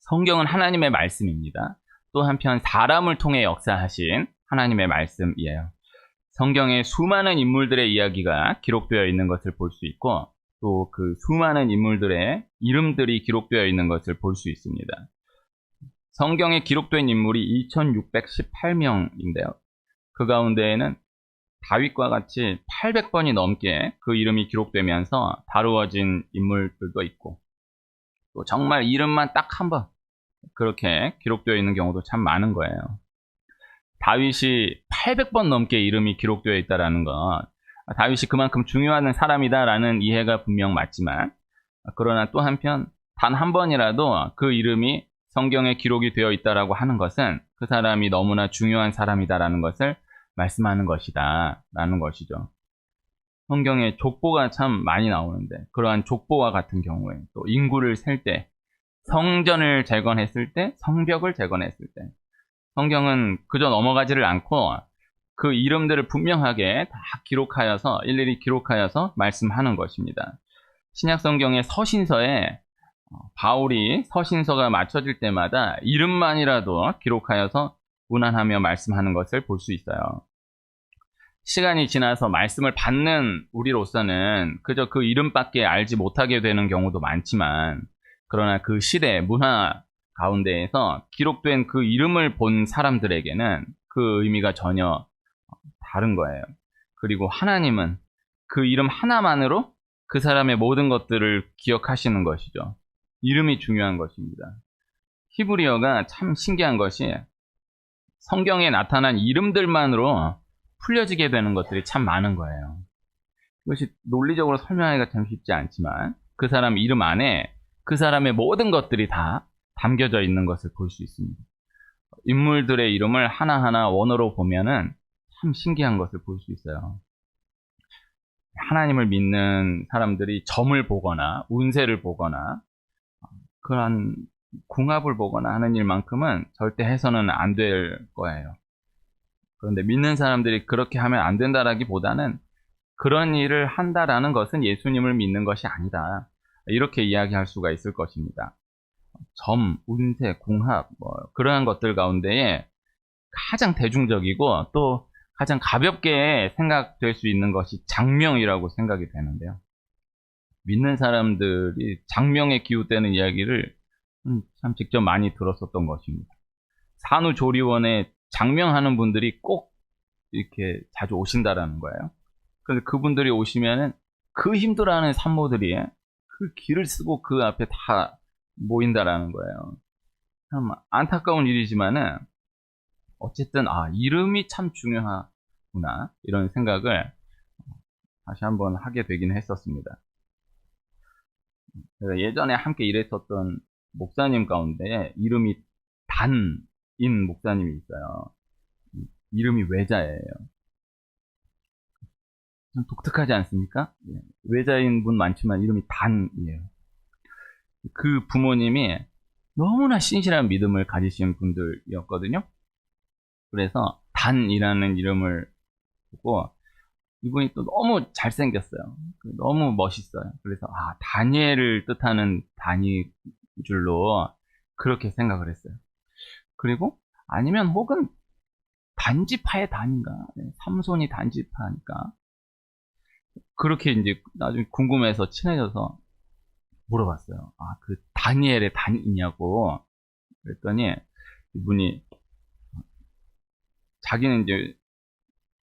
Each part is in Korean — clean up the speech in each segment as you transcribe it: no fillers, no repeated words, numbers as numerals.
성경은 하나님의 말씀입니다. 또 한편 사람을 통해 역사하신 하나님의 말씀이에요. 성경에 수많은 인물들의 이야기가 기록되어 있는 것을 볼 수 있고, 또 그 수많은 인물들의 이름들이 기록되어 있는 것을 볼 수 있습니다. 성경에 기록된 인물이 2618명인데요. 그 가운데에는 다윗과 같이 800번이 넘게 그 이름이 기록되면서 다루어진 인물들도 있고, 또 정말 이름만 딱 한 번 그렇게 기록되어 있는 경우도 참 많은 거예요. 다윗이 800번 넘게 이름이 기록되어 있다는 것, 다윗이 그만큼 중요한 사람이다라는 이해가 분명 맞지만, 그러나 또 한편 단 한 번이라도 그 이름이 성경에 기록이 되어 있다라고 하는 것은 그 사람이 너무나 중요한 사람이다라는 것을 말씀하는 것이다 라는 것이죠. 성경에 족보가 참 많이 나오는데, 그러한 족보와 같은 경우에 또 인구를 셀 때, 성전을 재건했을 때, 성벽을 재건했을 때, 성경은 그저 넘어가지를 않고 그 이름들을 분명하게 다 기록하여서, 일일이 기록하여서 말씀하는 것입니다. 신약 성경의 서신서에 바울이 서신서가 맞춰질 때마다 이름만이라도 기록하여서 문안하며 말씀하는 것을 볼 수 있어요. 시간이 지나서 말씀을 받는 우리로서는 그저 그 이름밖에 알지 못하게 되는 경우도 많지만, 그러나 그 시대 문화 가운데에서 기록된 그 이름을 본 사람들에게는 그 의미가 전혀 다른 거예요. 그리고 하나님은 그 이름 하나만으로 그 사람의 모든 것들을 기억하시는 것이죠. 이름이 중요한 것입니다. 히브리어가 참 신기한 것이, 성경에 나타난 이름들만으로 풀려지게 되는 것들이 참 많은 거예요. 이것이 논리적으로 설명하기가 참 쉽지 않지만, 그 사람 이름 안에 그 사람의 모든 것들이 다 담겨져 있는 것을 볼 수 있습니다. 인물들의 이름을 하나하나 원어로 보면은 참 신기한 것을 볼 수 있어요. 하나님을 믿는 사람들이 점을 보거나 운세를 보거나 그러한 궁합을 보거나 하는 일만큼은 절대 해서는 안 될 거예요. 그런데 믿는 사람들이 그렇게 하면 안 된다라기보다는, 그런 일을 한다라는 것은 예수님을 믿는 것이 아니다, 이렇게 이야기할 수가 있을 것입니다. 점, 운세, 궁합, 그러한 것들 가운데에 가장 대중적이고 또 가장 가볍게 생각될 수 있는 것이 장명이라고 생각이 되는데요. 믿는 사람들이 장명에 기웃대는 이야기를 참 직접 많이 들었었던 것입니다. 산후조리원에 장명하는 분들이 꼭 이렇게 자주 오신다라는 거예요. 그런데 그분들이 오시면은 그 힘들어하는 산모들이 그 길을 쓰고 그 앞에 다 모인다라는 거예요. 참 안타까운 일이지만은 어쨌든 이름이 참 중요하구나, 이런 생각을 다시 한번 하게 되긴 했었습니다. 제가 예전에 함께 일했었던 목사님 가운데 이름이 단인 목사님이 있어요. 이름이 외자예요. 좀 독특하지 않습니까? 외자인 분 많지만 이름이 단이에요. 그 부모님이 너무나 신실한 믿음을 가지신 분들이었거든요. 그래서 단이라는 이름을 보고, 이분이 또 너무 잘생겼어요. 너무 멋있어요. 그래서 다니엘을 뜻하는 단이 줄로 그렇게 생각을 했어요. 그리고 아니면 혹은 단지파의 단인가, 삼손이 단지파니까, 그렇게 이제 나중에 궁금해서 친해져서 물어봤어요. 그 다니엘의 단이 있냐고. 그랬더니 이분이 자기는 이제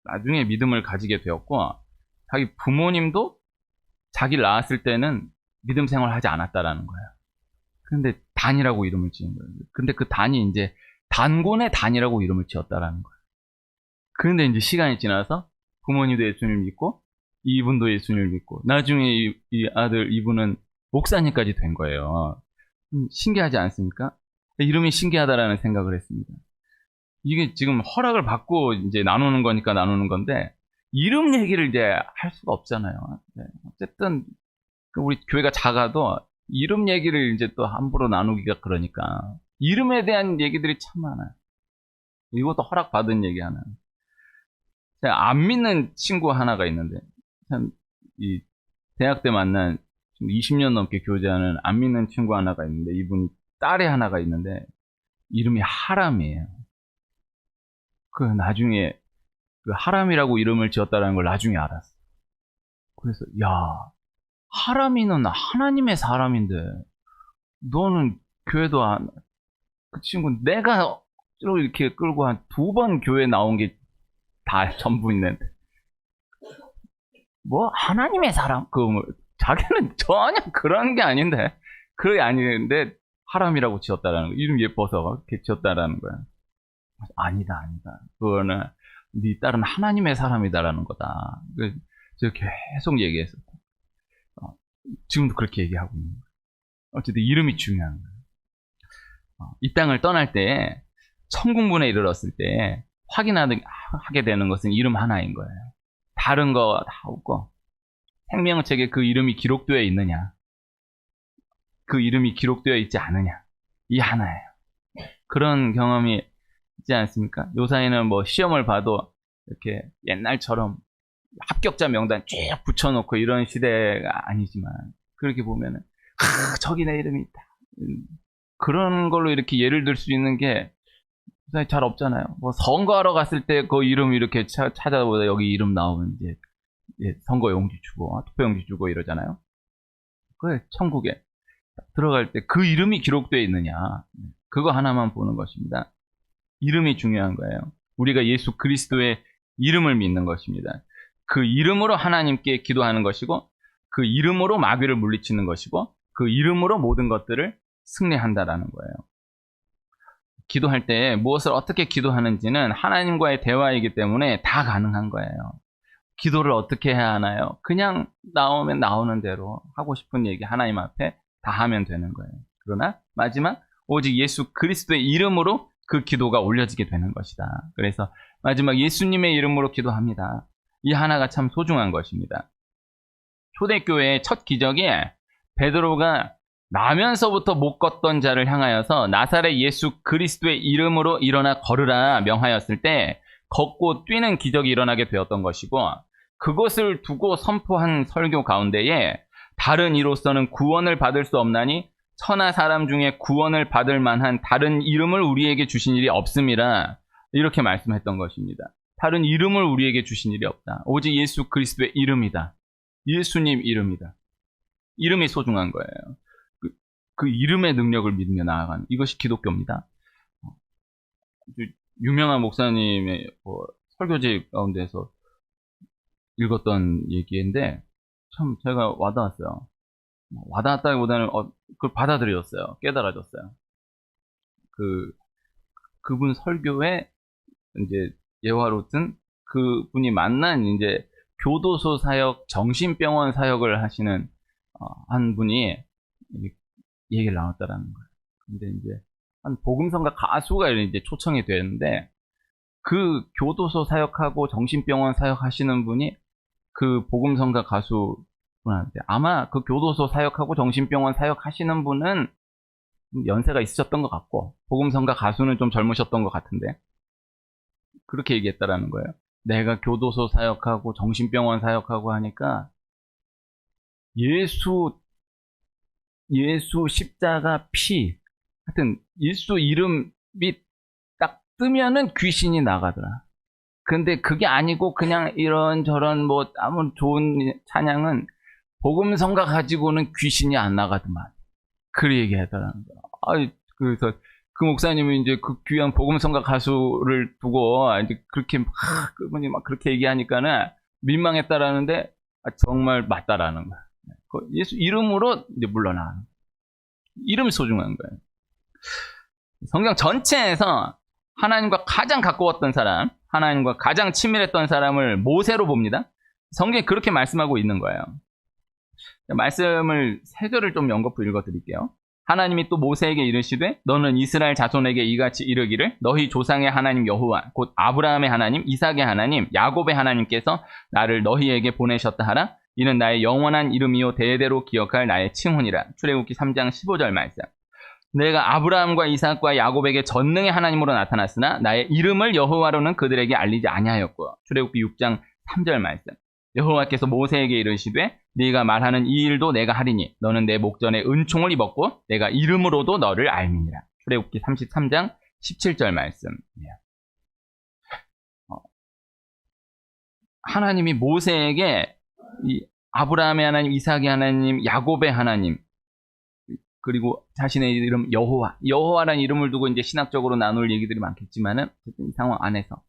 나중에 믿음을 가지게 되었고, 자기 부모님도 자기를 낳았을 때는 믿음 생활을 하지 않았다라는 거예요. 근데 단이라고 이름을 지은 거예요. 근데 그 단이 이제 단곤의 단이라고 이름을 지었다라는 거예요. 그런데 이제 시간이 지나서 부모님도 예수님을 믿고, 이분도 예수님을 믿고, 나중에 이 아들 이분은 목사님까지 된 거예요. 신기하지 않습니까? 이름이 신기하다라는 생각을 했습니다. 이게 지금 허락을 받고 이제 나누는 거니까 나누는 건데, 이름 얘기를 이제 할 수가 없잖아요. 어쨌든 우리 교회가 작아도 이름 얘기를 이제 또 함부로 나누기가 그러니까, 이름에 대한 얘기들이 참 많아요. 이것도 허락받은 얘기 하나. 제가 안 믿는 친구 하나가 있는데, 참 이 대학 때 만난 20년 넘게 교제하는 안 믿는 친구 하나가 있는데, 이분이 딸이 하나가 있는데 이름이 하람이에요. 그 나중에 그 하람이라고 이름을 지었다는 걸 나중에 알았어. 그래서 야, 하람이는 하나님의 사람인데 너는 교회도 안, 그 친구 내가 이렇게 끌고 한 2번 교회 나온 게 다 전부 있는데 뭐 하나님의 사람? 자기는 전혀 그런 게 아닌데 그게 아닌데 하람이라고 지었다라는 거. 이름 예뻐서 이렇게 지었다라는 거야. 아니다. 그거는 네 딸은 하나님의 사람이다라는 거다. 제가 계속 얘기했었고 지금도 그렇게 얘기하고 있는 거예요. 어쨌든 이름이 중요한 거예요. 이 땅을 떠날 때 천국문에 이르렀을 때 하게 되는 것은 이름 하나인 거예요. 다른 거 다 없고 생명책에 그 이름이 기록되어 있느냐, 그 이름이 기록되어 있지 않느냐, 이 하나예요. 그런 경험이 있지 않습니까? 요사이는 뭐 시험을 봐도 이렇게 옛날처럼 합격자 명단 쭉 붙여놓고 이런 시대가 아니지만 그렇게 보면은 저기 내 이름이 있다. 그런 걸로 이렇게 예를 들 수 있는 게 잘 없잖아요. 뭐 선거하러 갔을 때 그 이름 이렇게 찾아보다 여기 이름 나오면 이제 선거 용지 주고 투표 용지 주고 이러잖아요. 그래 천국에 들어갈 때 그 이름이 기록되어 있느냐, 그거 하나만 보는 것입니다. 이름이 중요한 거예요. 우리가 예수 그리스도의 이름을 믿는 것입니다. 그 이름으로 하나님께 기도하는 것이고 그 이름으로 마귀를 물리치는 것이고 그 이름으로 모든 것들을 승리한다라는 거예요. 기도할 때 무엇을 어떻게 기도하는지는 하나님과의 대화이기 때문에 다 가능한 거예요. 기도를 어떻게 해야 하나요? 그냥 나오면 나오는 대로 하고 싶은 얘기 하나님 앞에 다 하면 되는 거예요. 그러나 마지막 오직 예수 그리스도의 이름으로 그 기도가 올려지게 되는 것이다. 그래서 마지막 예수님의 이름으로 기도합니다. 이 하나가 참 소중한 것입니다. 초대교회의 첫 기적이 베드로가 나면서부터 못 걷던 자를 향하여서 나사렛 예수 그리스도의 이름으로 일어나 걸으라 명하였을 때 걷고 뛰는 기적이 일어나게 되었던 것이고, 그것을 두고 선포한 설교 가운데에 다른 이로서는 구원을 받을 수 없나니 천하 사람 중에 구원을 받을 만한 다른 이름을 우리에게 주신 일이 없음이라, 이렇게 말씀했던 것입니다. 다른 이름을 우리에게 주신 일이 없다. 오직 예수 그리스도의 이름이다. 예수님 이름이다. 이름이 소중한 거예요. 그 이름의 능력을 믿으며 나아가는, 이것이 기독교입니다. 유명한 목사님의 설교집 가운데서 읽었던 얘기인데 참 제가 와닿았어요. 와닿았다기보다는 그걸 받아들였어요. 깨달아졌어요. 그분 설교에 이제 예화로 든 그분이 만난 이제 교도소 사역, 정신병원 사역을 하시는 한 분이 얘기를 나눴다라는 거예요. 근데 이제 한 복음성가 가수가 이제 초청이 되는데 그 교도소 사역하고 정신병원 사역하시는 분이 그 복음성가 가수분한테, 아마 그 교도소 사역하고 정신병원 사역하시는 분은 연세가 있으셨던 것 같고 복음성가 가수는 좀 젊으셨던 것 같은데 그렇게 얘기했다라는 거예요. 내가 교도소 사역하고 정신병원 사역하고 하니까 예수 십자가 피, 하여튼 예수 이름이 딱 뜨면은 귀신이 나가더라. 근데 그게 아니고 그냥 이런저런 뭐 아무 좋은 찬양은 복음성가 가지고는 귀신이 안 나가더만. 그렇게 얘기하더라는 거야. 그래서 그 목사님이 이제 그 귀한 복음성가 가수를 두고 이제 그렇게 그분이 막 그렇게 얘기하니까는 민망했다라는데 정말 맞다라는 거야. 예수 이름으로 이제 물러나는. 이름이 소중한 거예요. 성경 전체에서 하나님과 가장 가까웠던 사람, 하나님과 가장 친밀했던 사람을 모세로 봅니다. 성경이 그렇게 말씀하고 있는 거예요. 말씀을 3절을 좀 연거푸 읽어드릴게요. 하나님이 또 모세에게 이르시되 너는 이스라엘 자손에게 이같이 이르기를 너희 조상의 하나님 여호와 곧 아브라함의 하나님, 이삭의 하나님, 야곱의 하나님께서 나를 너희에게 보내셨다 하라. 이는 나의 영원한 이름이요 대대로 기억할 나의 칭훈이라. 출애굽기 3장 15절 말씀. 내가 아브라함과 이삭과 야곱에게 전능의 하나님으로 나타났으나 나의 이름을 여호와로는 그들에게 알리지 아니하였고. 출애굽기 6장 3절 말씀. 여호와께서 모세에게 이르시되 네가 말하는 이 일도 내가 하리니 너는 내 목전에 은총을 입었고 내가 이름으로도 너를 알미니라. 출애굽기 33장 17절 말씀이에요. 하나님이 모세에게 이 아브라함의 하나님, 이삭의 하나님, 야곱의 하나님, 그리고 자신의 이름 여호와라는 이름을 두고 이제 신학적으로 나눌 얘기들이 많겠지만은 어쨌든 이 상황 안에서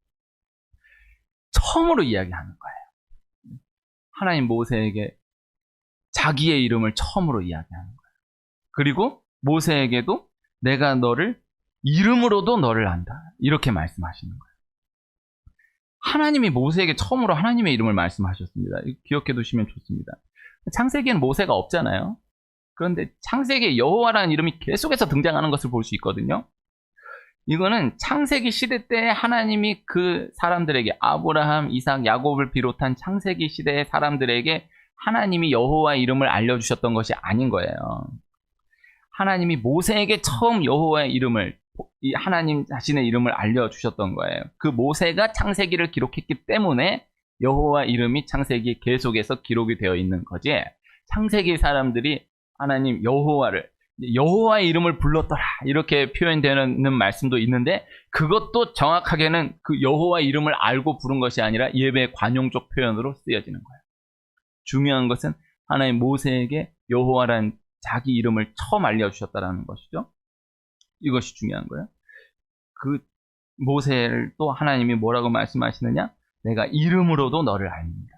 처음으로 이야기하는 거예요. 하나님 모세에게 자기의 이름을 처음으로 이야기하는 거예요. 그리고 모세에게도 내가 너를 이름으로도 너를 안다. 이렇게 말씀하시는 거예요. 하나님이 모세에게 처음으로 하나님의 이름을 말씀하셨습니다. 기억해 두시면 좋습니다. 창세기에는 모세가 없잖아요. 그런데 창세기에 여호와라는 이름이 계속해서 등장하는 것을 볼 수 있거든요. 이거는 창세기 시대 때 하나님이 그 사람들에게 아브라함, 이삭, 야곱을 비롯한 창세기 시대의 사람들에게 하나님이 여호와의 이름을 알려주셨던 것이 아닌 거예요. 하나님이 모세에게 처음 여호와의 이름을, 이 하나님 자신의 이름을 알려주셨던 거예요. 그 모세가 창세기를 기록했기 때문에 여호와 이름이 창세기에 계속해서 기록이 되어 있는 거지. 창세기 사람들이 하나님 여호와의 이름을 불렀더라 이렇게 표현되는 말씀도 있는데, 그것도 정확하게는 그 여호와의 이름을 알고 부른 것이 아니라 예배 관용적 표현으로 쓰여지는 거예요. 중요한 것은 하나님 모세에게 여호와라는 자기 이름을 처음 알려주셨다는 것이죠. 이것이 중요한 거예요. 그 모세를 또 하나님이 뭐라고 말씀하시느냐? 내가 이름으로도 너를 압니다.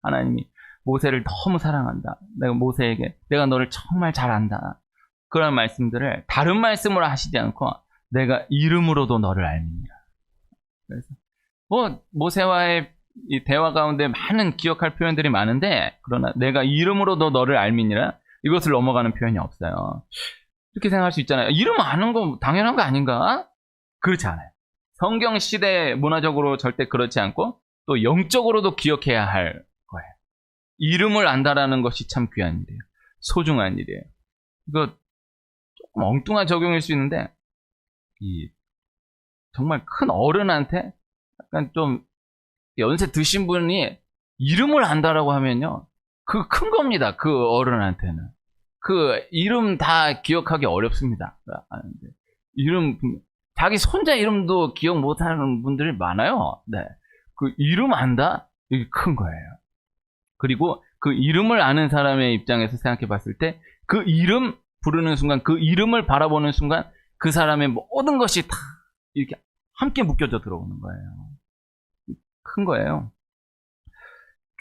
하나님이 모세를 너무 사랑한다. 내가 모세에게 내가 너를 정말 잘 안다. 그런 말씀들을 다른 말씀으로 하시지 않고 내가 이름으로도 너를 압니다. 그래서 모세와의 이 대화 가운데 많은 기억할 표현들이 많은데, 그러나 내가 이름으로도 너를 알미니라 이것을 넘어가는 표현이 없어요. 이렇게 생각할 수 있잖아요. 이름 아는 거 당연한 거 아닌가? 그렇지 않아요. 성경 시대 문화적으로 절대 그렇지 않고 또 영적으로도 기억해야 할 거예요. 이름을 안다라는 것이 참 귀한 일이에요. 소중한 일이에요. 이거 조금 엉뚱한 적용일 수 있는데, 정말 큰 어른한테 약간 좀 연세 드신 분이 이름을 안다라고 하면요, 그 큰 겁니다. 그 어른한테는. 그 이름 다 기억하기 어렵습니다. 이름, 자기 손자 이름도 기억 못하는 분들이 많아요. 네. 그 이름 안다? 이게 큰 거예요. 그리고 그 이름을 아는 사람의 입장에서 생각해 봤을 때 그 이름 부르는 순간, 그 이름을 바라보는 순간 그 사람의 모든 것이 다 이렇게 함께 묶여져 들어오는 거예요. 큰 거예요.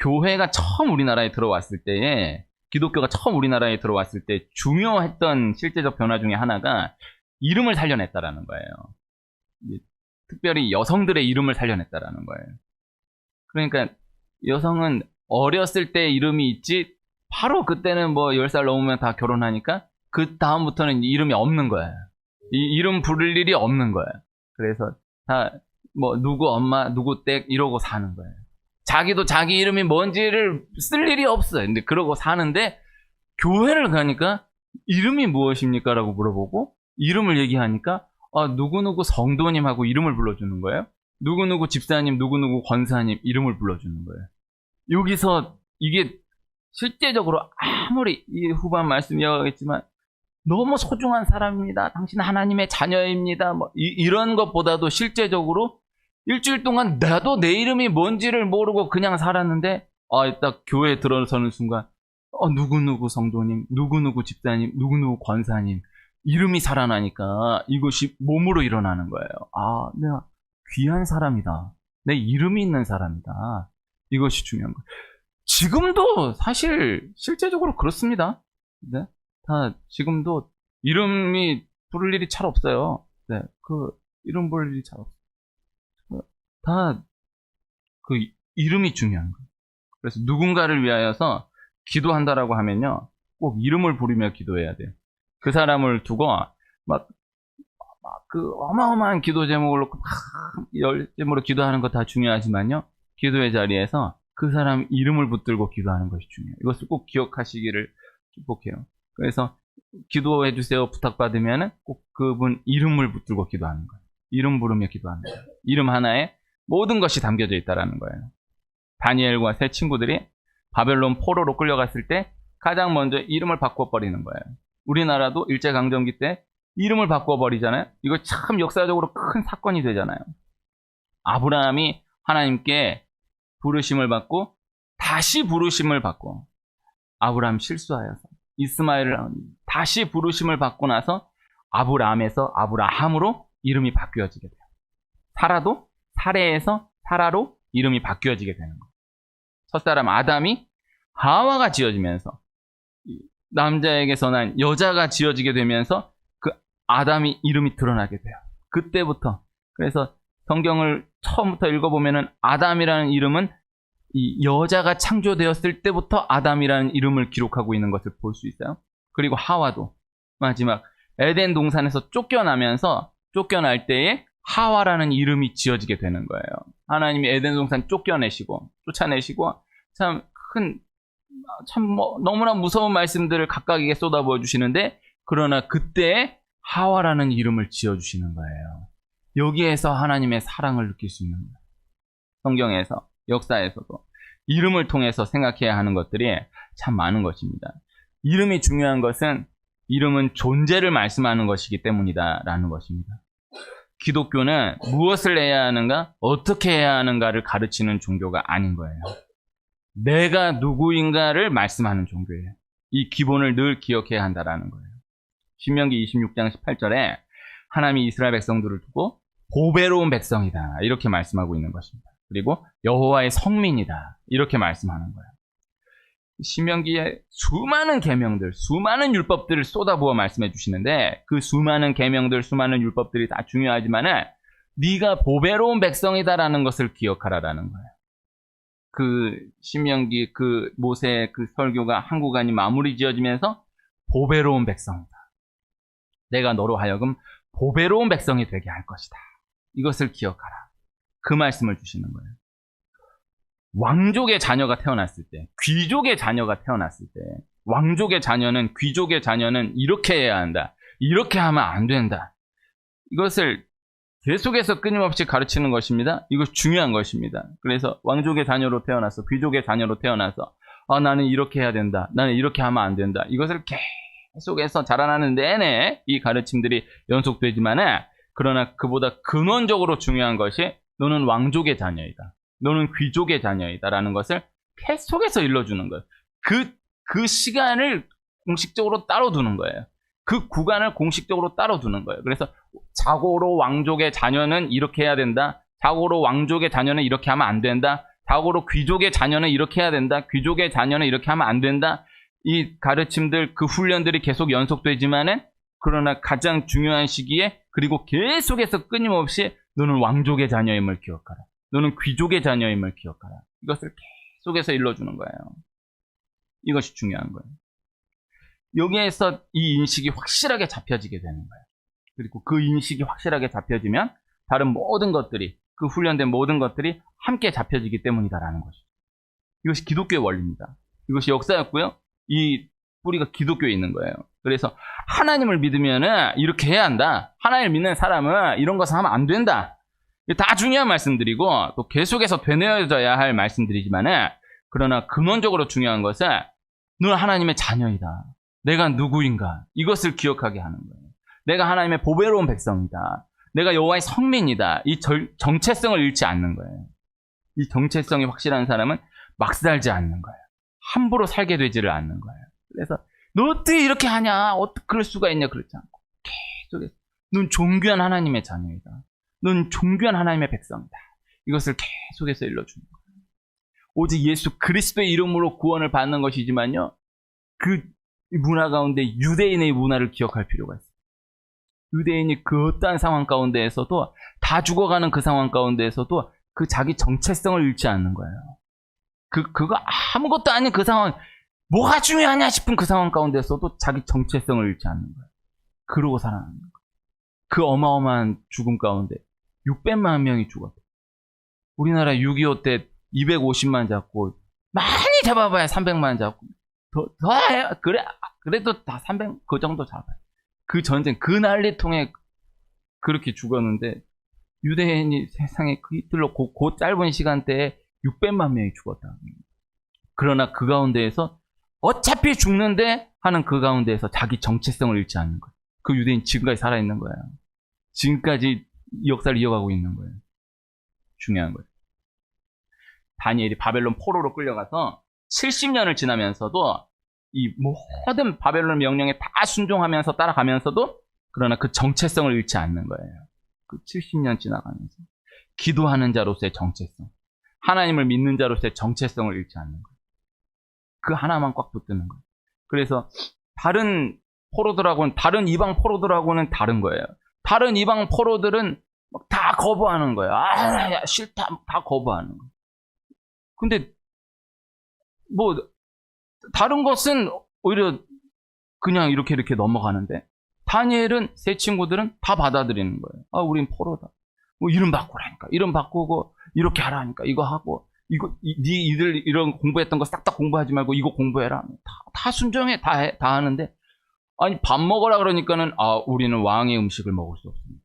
교회가 처음 우리나라에 들어왔을 때에, 기독교가 처음 우리나라에 들어왔을 때 중요했던 실제적 변화 중에 하나가 이름을 살려냈다라는 거예요. 특별히 여성들의 이름을 살려냈다라는 거예요. 그러니까 여성은 어렸을 때 이름이 있지, 바로 그때는 10살 넘으면 다 결혼하니까 그 다음부터는 이름이 없는 거예요. 이 이름 부를 일이 없는 거예요. 그래서 다 누구 엄마, 누구 댁 이러고 사는 거예요. 자기도 자기 이름이 뭔지를 쓸 일이 없어요. 근데 그러고 사는데, 교회를 가니까 이름이 무엇입니까? 라고 물어보고 이름을 얘기하니까 누구누구 성도님하고 이름을 불러주는 거예요. 누구누구 집사님, 누구누구 권사님 이름을 불러주는 거예요. 여기서 이게 실제적으로 아무리 이 후반 말씀 이어가겠지만 너무 소중한 사람입니다. 당신 하나님의 자녀입니다. 이런 것보다도 실제적으로 일주일 동안 나도 내 이름이 뭔지를 모르고 그냥 살았는데, 딱 교회에 들어서는 순간 누구누구 성도님, 누구누구 집사님, 누구누구 권사님 이름이 살아나니까 이것이 몸으로 일어나는 거예요. 내가 귀한 사람이다. 내 이름이 있는 사람이다. 이것이 중요한 거예요. 지금도 사실 실제적으로 그렇습니다. 네? 다 지금도 이름이 부를 일이 잘 없어요. 네, 그 이름 부를 일이 잘 없어요. 다 그 이름이 중요한 거예요. 그래서 누군가를 위하여서 기도한다라고 하면요, 꼭 이름을 부르며 기도해야 돼요. 그 사람을 두고 그 어마어마한 기도 제목을 놓고 열심으로 기도하는 거 다 중요하지만요, 기도의 자리에서 그 사람 이름을 붙들고 기도하는 것이 중요해요. 이것을 꼭 기억하시기를 축복해요. 그래서 기도해 주세요 부탁받으면 꼭 그분 이름을 붙들고 기도하는 거예요. 이름 부르며 기도하는 거예요. 이름 하나에 모든 것이 담겨져 있다라는 거예요. 다니엘과 세 친구들이 바벨론 포로로 끌려갔을 때 가장 먼저 이름을 바꿔버리는 거예요. 우리나라도 일제강점기 때 이름을 바꿔버리잖아요. 이거 참 역사적으로 큰 사건이 되잖아요. 아브라함이 하나님께 부르심을 받고 다시 부르심을 받고, 아브라함 실수하여서 이스마엘을 다시 부르심을 받고 나서 아브라함에서 아브라함으로 이름이 바뀌어지게 돼요. 사라도 사레에서 사라로 이름이 바뀌어지게 되는 거예요. 첫사람 아담이 하와가 지어지면서 남자에게서 난 여자가 지어지게 되면서 그 아담이 이름이 드러나게 돼요. 그때부터. 그래서 성경을 처음부터 읽어보면은 아담이라는 이름은 이 여자가 창조되었을 때부터 아담이라는 이름을 기록하고 있는 것을 볼 수 있어요. 그리고 하와도 마지막 에덴 동산에서 쫓겨날 때에 하와라는 이름이 지어지게 되는 거예요. 하나님이 에덴 동산 쫓아내시고 너무나 무서운 말씀들을 각각에게 쏟아부어 주시는데, 그러나 그때 하와라는 이름을 지어주시는 거예요. 여기에서 하나님의 사랑을 느낄 수 있는 거예요. 성경에서, 역사에서도 이름을 통해서 생각해야 하는 것들이 참 많은 것입니다. 이름이 중요한 것은 이름은 존재를 말씀하는 것이기 때문이다라는 것입니다. 기독교는 무엇을 해야 하는가, 어떻게 해야 하는가를 가르치는 종교가 아닌 거예요. 내가 누구인가를 말씀하는 종교예요. 이 기본을 늘 기억해야 한다라는 거예요. 신명기 26장 18절에 하나님이 이스라엘 백성들을 두고 보배로운 백성이다 이렇게 말씀하고 있는 것입니다. 그리고 여호와의 성민이다 이렇게 말씀하는 거예요. 신명기에 수많은 계명들, 수많은 율법들을 쏟아부어 말씀해 주시는데, 그 수많은 계명들, 수많은 율법들이 다 중요하지만은 네가 보배로운 백성이다라는 것을 기억하라라는 거예요. 그 신명기 그 모세의 그 설교가 한 구간이 마무리 지어지면서 보배로운 백성이다. 내가 너로 하여금 보배로운 백성이 되게 할 것이다. 이것을 기억하라. 그 말씀을 주시는 거예요. 왕족의 자녀가 태어났을 때, 귀족의 자녀가 태어났을 때, 왕족의 자녀는, 귀족의 자녀는 이렇게 해야 한다. 이렇게 하면 안 된다. 이것을 계속해서 끊임없이 가르치는 것입니다. 이것 중요한 것입니다. 그래서 왕족의 자녀로 태어나서, 귀족의 자녀로 태어나서, 나는 이렇게 해야 된다. 나는 이렇게 하면 안 된다. 이것을 계속해서 자라나는 내내 이 가르침들이 연속되지만은, 그러나 그보다 근원적으로 중요한 것이 너는 왕족의 자녀이다. 너는 귀족의 자녀이다라는 것을 계속해서 일러주는 거예요. 그 시간을 공식적으로 따로 두는 거예요. 그 구간을 공식적으로 따로 두는 거예요. 그래서 자고로 왕족의 자녀는 이렇게 해야 된다. 자고로 왕족의 자녀는 이렇게 하면 안 된다. 자고로 귀족의 자녀는 이렇게 해야 된다. 귀족의 자녀는 이렇게 하면 안 된다. 이 가르침들, 그 훈련들이 계속 연속되지만은, 그러나 가장 중요한 시기에, 그리고 계속해서 끊임없이 너는 왕족의 자녀임을 기억하라. 너는 귀족의 자녀임을 기억하라. 이것을 계속해서 일러주는 거예요. 이것이 중요한 거예요. 여기에서 이 인식이 확실하게 잡혀지게 되는 거예요. 그리고 그 인식이 확실하게 잡혀지면 다른 모든 것들이, 그 훈련된 모든 것들이 함께 잡혀지기 때문이다라는 것이죠. 이것이 기독교의 원리입니다. 이것이 역사였고요. 이 뿌리가 기독교에 있는 거예요. 그래서 하나님을 믿으면은 이렇게 해야 한다. 하나님을 믿는 사람은 이런 것을 하면 안 된다. 다 중요한 말씀들이고, 또 계속해서 되뇌어져야 할 말씀들이지만은, 그러나 근원적으로 중요한 것은 너는 하나님의 자녀이다. 내가 누구인가? 이것을 기억하게 하는 거예요. 내가 하나님의 보배로운 백성이다. 내가 여호와의 성민이다. 이 정체성을 잃지 않는 거예요. 이 정체성이 확실한 사람은 막 살지 않는 거예요. 함부로 살게 되지를 않는 거예요. 그래서 너 어떻게 이렇게 하냐? 어떻게 그럴 수가 있냐? 그렇지 않고 계속해서 넌 존귀한 하나님의 자녀이다. 넌 존귀한 하나님의 백성이다. 이것을 계속해서 일러주는 거예요. 오직 예수 그리스도의 이름으로 구원을 받는 것이지만요, 그 문화 가운데 유대인의 문화를 기억할 필요가 있어요. 유대인이 그 어떠한 상황 가운데에서도, 다 죽어가는 그 상황 가운데에서도 그 자기 정체성을 잃지 않는 거예요. 그거 아무것도 아닌 그 상황, 뭐가 중요하냐 싶은 그 상황 가운데에서도 자기 정체성을 잃지 않는 거예요. 그러고 살아나는 거예요. 그 어마어마한 죽음 가운데 600만 명이 죽었대. 우리나라 6.25 때 250만 잡고, 많이 잡아봐야 300만 잡고, 더 해요. 그래도 다 300, 그 정도 잡아요. 그 전쟁, 그 난리통에 그렇게 죽었는데, 유대인이 세상에 그 이틀로 그 짧은 시간대에 600만 명이 죽었다. 그러나 그 가운데에서 어차피 죽는데 하는 그 가운데에서 자기 정체성을 잃지 않는 거예요. 그 유대인 지금까지 살아있는 거예요. 지금까지 이 역사를 이어가고 있는 거예요. 중요한 거예요. 다니엘이 바벨론 포로로 끌려가서 70년을 지나면서도 이 모든 바벨론 명령에 다 순종하면서 따라가면서도 그러나 그 정체성을 잃지 않는 거예요. 그 70년 지나가면서 기도하는 자로서의 정체성, 하나님을 믿는 자로서의 정체성을 잃지 않는 거예요. 그 하나만 꽉 붙드는 거예요. 그래서 다른 포로들하고는, 다른 이방 포로들하고는 다른 거예요. 다른 이방 포로들은 다 거부하는 거예요. 야, 싫다, 다 거부하는 거예요. 근데 뭐 다른 것은 오히려 그냥 이렇게 넘어가는데, 다니엘은, 세 친구들은 다 받아들이는 거예요. 아, 우린 포로다. 뭐 이름 바꾸라니까. 이름 바꾸고 이렇게 하라니까. 이거 하고 이거 니들 이런 공부했던 거 싹 다 공부하지 말고 이거 공부해라. 다 순종해. 다 해. 다 하는데, 아니 밥 먹으라 그러니까는 우리는 왕의 음식을 먹을 수 없습니다.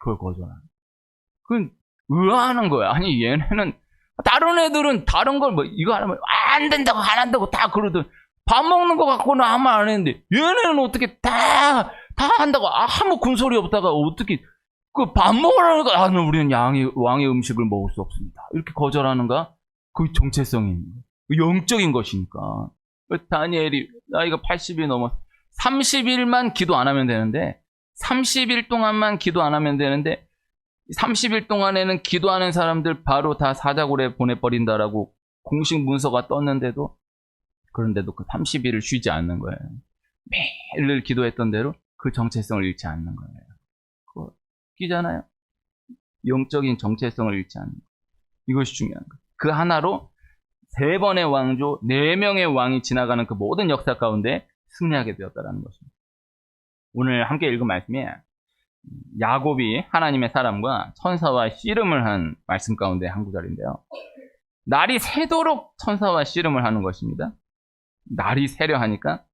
그걸 거절하는. 그건 의아하는 거야. 아니 얘네는, 다른 애들은 다른 걸 뭐 이거 하면 안 된다고 안 한다고 다 그러든, 밥 먹는 거 갖고는 아무 말 안 했는데 얘네는 어떻게 다 한다고 아무 군소리 없다가 어떻게 그 밥 먹으라니까 우리는 왕의 음식을 먹을 수 없습니다. 이렇게 거절하는가? 그 정체성이 있는 거예요. 영적인 것이니까. 다니엘이 나이가 80이 넘어 30일만 기도 안 하면 되는데, 30일 동안만 기도 안 하면 되는데 30일 동안에는 기도하는 사람들 바로 다 사자굴에 보내버린다라고 공식 문서가 떴는데도, 그런데도 그 30일을 쉬지 않는 거예요. 매일 기도했던 대로 그 정체성을 잃지 않는 거예요. 그거 웃기잖아요. 영적인 정체성을 잃지 않는 거예요. 이것이 중요한 거예요. 그 하나로 3번의 왕조, 4명의 왕이 지나가는 그 모든 역사 가운데 승리하게 되었다는 것입니다. 오늘 함께 읽은 말씀이 야곱이 하나님의 사람과 천사와 씨름을 한 말씀 가운데 한 구절인데요. 날이 새도록 천사와 씨름을 하는 것입니다. 날이 새려 하니까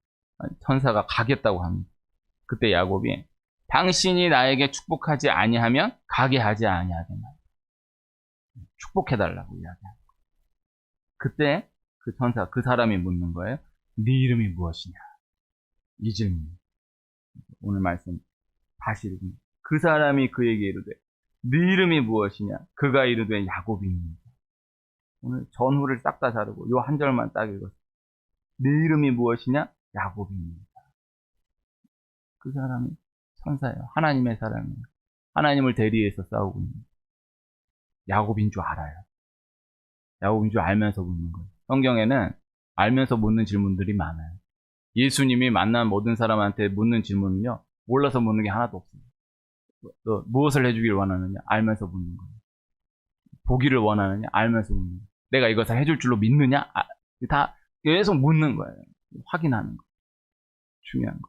천사가 가겠다고 합니다. 그때 야곱이 당신이 나에게 축복하지 아니하면 가게 하지 아니하겠나. 축복해달라고 이야기합니다. 그때 그 천사, 그 사람이 묻는 거예요. 네 이름이 무엇이냐? 이 질문. 오늘 말씀 다시 읽습니다. 그 사람이 그에게 이르되 네 이름이 무엇이냐? 그가 이르되 야곱입니다. 오늘 전후를 싹 다 자르고 요 한 절만 딱 읽었어요. 네 이름이 무엇이냐? 야곱입니다. 그 사람이 천사예요. 하나님의 사람이에요. 하나님을 대리해서 싸우고 있는 야곱인 줄 알아요. 야곱인 줄 알면서 묻는 거예요. 성경에는 알면서 묻는 질문들이 많아요. 예수님이 만난 모든 사람한테 묻는 질문은요, 몰라서 묻는 게 하나도 없습니다. 너 무엇을 해주길 원하느냐? 알면서 묻는 거예요. 보기를 원하느냐? 알면서 묻는 거예요. 내가 이것을 해줄 줄로 믿느냐? 다 계속 묻는 거예요. 확인하는 거. 중요한 거.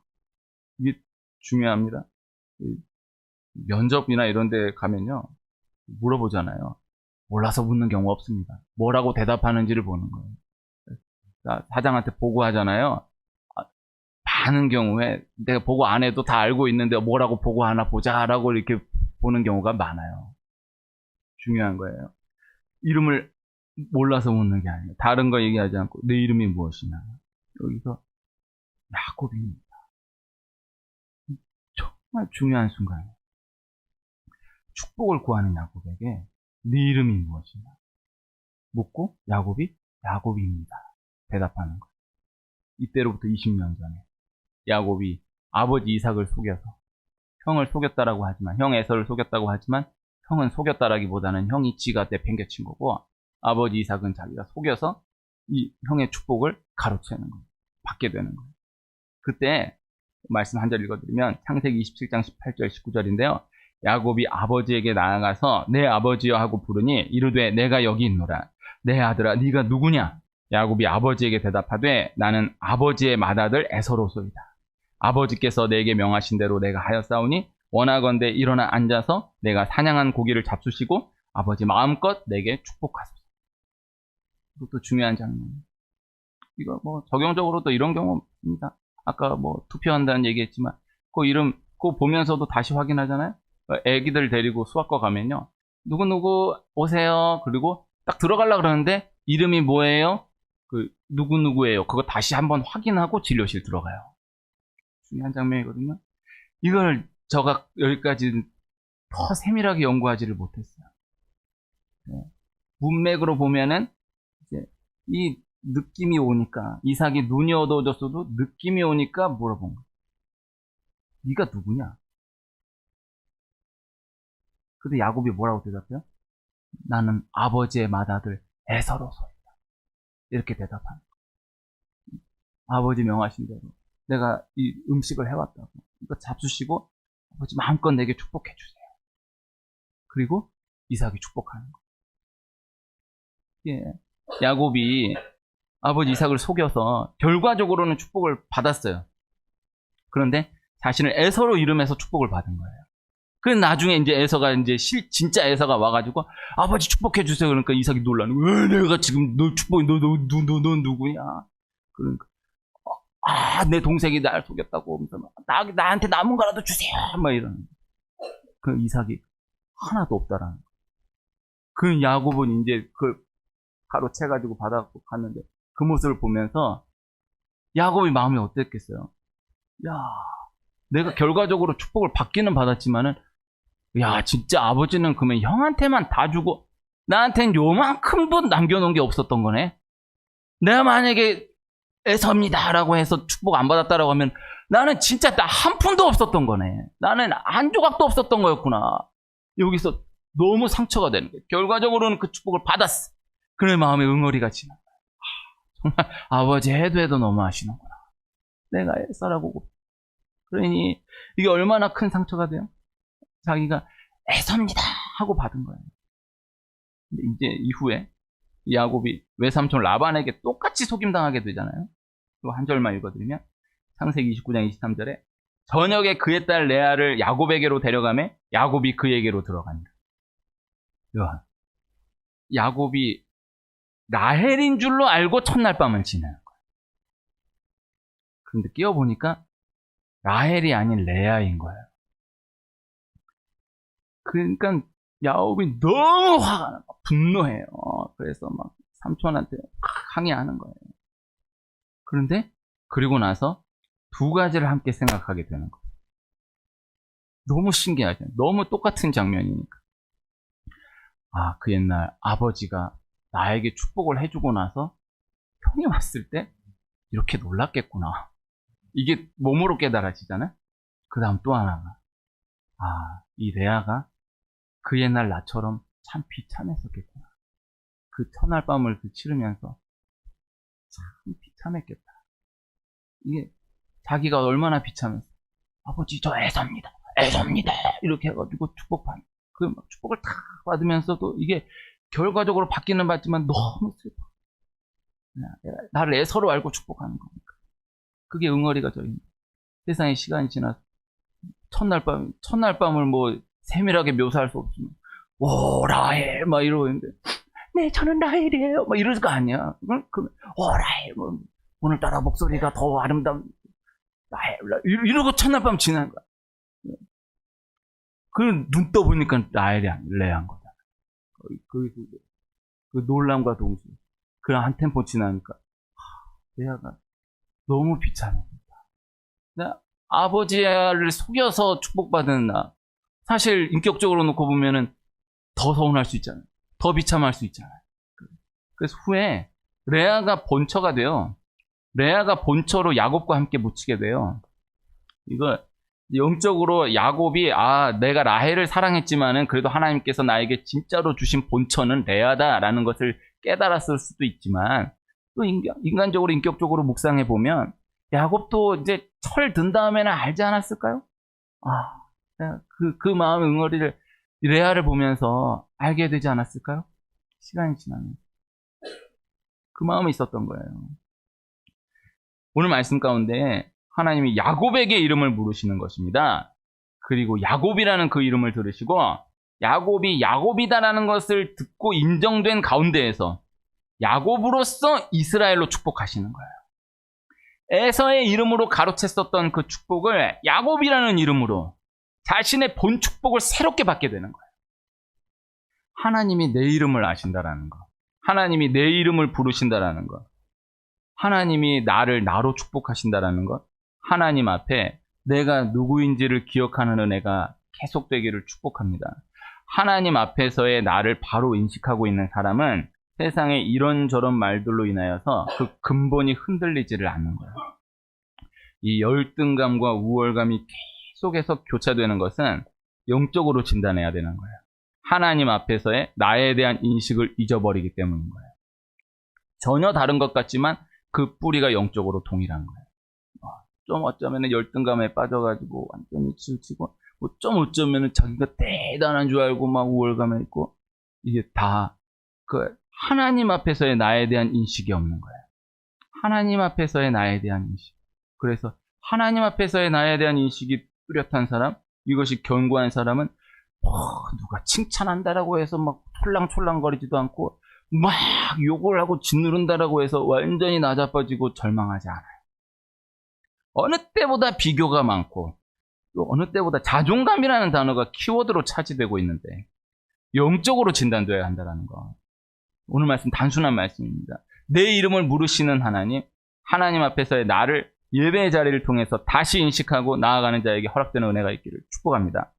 이게 중요합니다. 면접이나 이런 데 가면요, 물어보잖아요. 몰라서 묻는 경우 없습니다. 뭐라고 대답하는지를 보는 거예요. 사장한테 보고하잖아요. 많은 경우에 내가 보고 안 해도 다 알고 있는데 뭐라고 보고하나 보자라고 이렇게 보는 경우가 많아요. 중요한 거예요. 이름을 몰라서 묻는 게 아니에요. 다른 거 얘기하지 않고 내 이름이 무엇이냐. 여기서 야곱입니다. 정말 중요한 순간이에요. 축복을 구하는 야곱에게 네 이름이 무엇이냐 묻고 야곱이 야곱입니다. 대답하는 거예요. 이때로부터 20년 전에 야곱이 아버지 이삭을 속여서, 형을 속였다라고 하지만, 형 에서를 속였다고 하지만 형은 속였다라기보다는 형이 지가 내팽개친 거고, 아버지 이삭은 자기가 속여서 이 형의 축복을 가로채는 거예요. 받게 되는 거예요. 그때 말씀 한 절 읽어드리면 창세기 27장 18절 19절인데요. 야곱이 아버지에게 나아가서 내 아버지여 하고 부르니 이르되 내가 여기 있노라. 내 아들아 네가 누구냐? 야곱이 아버지에게 대답하되 나는 아버지의 맏아들 에서로소이다. 아버지께서 내게 명하신 대로 내가 하였사오니 원하건대 일어나 앉아서 내가 사냥한 고기를 잡수시고 아버지 마음껏 내게 축복하소서. 이것도 중요한 장면이에요. 이거 뭐 적용적으로도 이런 경우입니다. 아까 뭐 투표한다는 얘기했지만 그 이름 그거 보면서도 다시 확인하잖아요. 애기들 데리고 수학과 가면요, 누구누구 오세요. 그리고 딱 들어가려고 그러는데 이름이 뭐예요? 누구누구예요. 그거 다시 한번 확인하고 진료실 들어가요. 중요한 장면이거든요. 이걸 저가 여기까지 더 세밀하게 연구하지를 못했어요. 네. 문맥으로 보면은 이제 이 느낌이 오니까 이삭이 눈이 어두워졌어도 느낌이 오니까 물어본 거야. 네가 누구냐? 근데 야곱이 뭐라고 대답해요? 나는 아버지의 맏아들 에서로소이다. 이렇게 대답하는 거야. 아버지 명하신 대로 내가 이 음식을 해왔다고. 이거 잡수시고 아버지 마음껏 내게 축복해 주세요. 그리고 이삭이 축복하는 거야. 예. 야곱이 아버지 이삭을 속여서 결과적으로는 축복을 받았어요. 그런데 자신을 에서로 이름해서 축복을 받은 거예요. 그 나중에 이제 에서가 이제 진짜 에서가 와가지고 아버지 축복해 주세요. 그러니까 이삭이 놀라는 거야. 왜 내가 지금 너 축복이 너 누구냐? 그러니까 내 동생이 날 속였다고 나한테 남은 거라도 주세요. 막 이러는 거야. 그 이삭이 하나도 없다라는 거야. 그 야곱은 이제 그 가로채가지고 받아갖고 갔는데 그 모습을 보면서 야곱의 마음이 어땠겠어요? 야, 내가 결과적으로 축복을 받기는 받았지만은 야, 진짜 아버지는 그러면 형한테만 다 주고 나한텐 요만큼도 남겨놓은 게 없었던 거네. 내가 만약에 에서입니다라고 해서 축복 안 받았다라고 하면 나는 진짜 나 한 푼도 없었던 거네. 나는 한 조각도 없었던 거였구나. 여기서 너무 상처가 되는 거예요. 결과적으로는 그 축복을 받았어. 그래 마음에 응어리가 지나. 정말 아버지 해도 너무 아시는구나. 내가 에서라고. 그러니 이게 얼마나 큰 상처가 돼요? 자기가 에서입니다 하고 받은 거예요. 근데 이제 이후에 야곱이 외삼촌 라반에게 똑같이 속임당하게 되잖아요. 또 한 절만 읽어드리면 창세기 29장 23절에 저녁에 그의 딸 레아를 야곱에게로 데려가매 야곱이 그에게로 들어간다. 야곱이 라헬인 줄로 알고 첫날 밤을 지내는 거예요. 그런데 끼워보니까 라헬이 아닌 레아인 거예요. 그러니까 야곱이 너무 화가 나, 분노해요. 그래서 막 삼촌한테 항의하는 거예요. 그런데 그리고 나서 두 가지를 함께 생각하게 되는 거예요. 너무 신기하죠. 너무 똑같은 장면이니까. 그 옛날 아버지가 나에게 축복을 해주고 나서 형이 왔을 때 이렇게 놀랐겠구나. 이게 몸으로 깨달아지잖아요. 그 다음 또 하나가 이 레아가 그 옛날 나처럼 참 비참했었겠구나. 그 첫날 밤을 치르면서 참 비참했겠다. 이게 자기가 얼마나 비참했어. 아버지 저 에서입니다. 이렇게 해가지고 축복받는. 그 축복을 다 받으면서도 이게 결과적으로 받기는 받지만 너무 슬퍼. 나를 에서로 알고 축복하는 거니까. 그게 응어리가 저입니다. 세상에 시간이 지나서 첫날 밤을 뭐 세밀하게 묘사할 수 없지만 오 라헬 막 이러고 있는데 네 저는 라헬이에요 막 이럴 거 아니야. 그러면 라헬 뭐 오늘따라 목소리가 더 아름다운 라헬 이러고 첫날 밤 지나는 거야. 그 눈 떠보니까 라헬이 아니야. 레아인 거다. 그 놀람과 동시에 그 한 템포 지나니까 레아가 너무 비참합니다. 아버지를 속여서 축복받은 나. 사실 인격적으로 놓고 보면은 더 서운할 수 있잖아요. 더 비참할 수 있잖아요. 그래서 후에 레아가 본처가 돼요. 레아가 본처로 야곱과 함께 묻히게 돼요. 이거 영적으로 야곱이 내가 라헬을 사랑했지만은 그래도 하나님께서 나에게 진짜로 주신 본처는 레아다라는 것을 깨달았을 수도 있지만 또 인간적으로 인격적으로 묵상해 보면 야곱도 이제 철 든 다음에는 알지 않았을까요? 그 마음의 응어리를 레아를 보면서 알게 되지 않았을까요? 시간이 지나면 그 마음이 있었던 거예요. 오늘 말씀 가운데 하나님이 야곱에게 이름을 물으시는 것입니다. 그리고 야곱이라는 그 이름을 들으시고 야곱이 야곱이다라는 것을 듣고 인정된 가운데에서 야곱으로서 이스라엘로 축복하시는 거예요. 에서의 이름으로 가로챘었던 그 축복을 야곱이라는 이름으로 자신의 본 축복을 새롭게 받게 되는 거예요. 하나님이 내 이름을 아신다라는 거. 하나님이 내 이름을 부르신다라는 거. 하나님이 나를 나로 축복하신다라는 것, 하나님 앞에 내가 누구인지를 기억하는 은혜가 계속되기를 축복합니다. 하나님 앞에서의 나를 바로 인식하고 있는 사람은 세상에 이런저런 말들로 인하여서 그 근본이 흔들리지를 않는 거예요. 이 열등감과 우월감이 계속해서 교차되는 것은 영적으로 진단해야 되는 거예요. 하나님 앞에서의 나에 대한 인식을 잊어버리기 때문인 거예요. 전혀 다른 것 같지만 그 뿌리가 영적으로 동일한 거예요. 좀 어쩌면 열등감에 빠져가지고 완전히 치우치고, 뭐 좀 어쩌면 자기가 대단한 줄 알고 막 우월감에 있고, 이게 다 그 하나님 앞에서의 나에 대한 인식이 없는 거예요. 하나님 앞에서의 나에 대한 인식. 그래서 하나님 앞에서의 나에 대한 인식이 뚜렷한 사람, 이것이 견고한 사람은 누가 칭찬한다라고 해서 막 촐랑촐랑거리지도 않고 막 욕을 하고 짓누른다라고 해서 완전히 나자빠지고 절망하지 않아요. 어느 때보다 비교가 많고 또 어느 때보다 자존감이라는 단어가 키워드로 차지되고 있는데 영적으로 진단되어야 한다는 거. 오늘 말씀 단순한 말씀입니다. 내 이름을 물으시는 하나님, 하나님 앞에서의 나를 예배의 자리를 통해서 다시 인식하고 나아가는 자에게 허락되는 은혜가 있기를 축복합니다.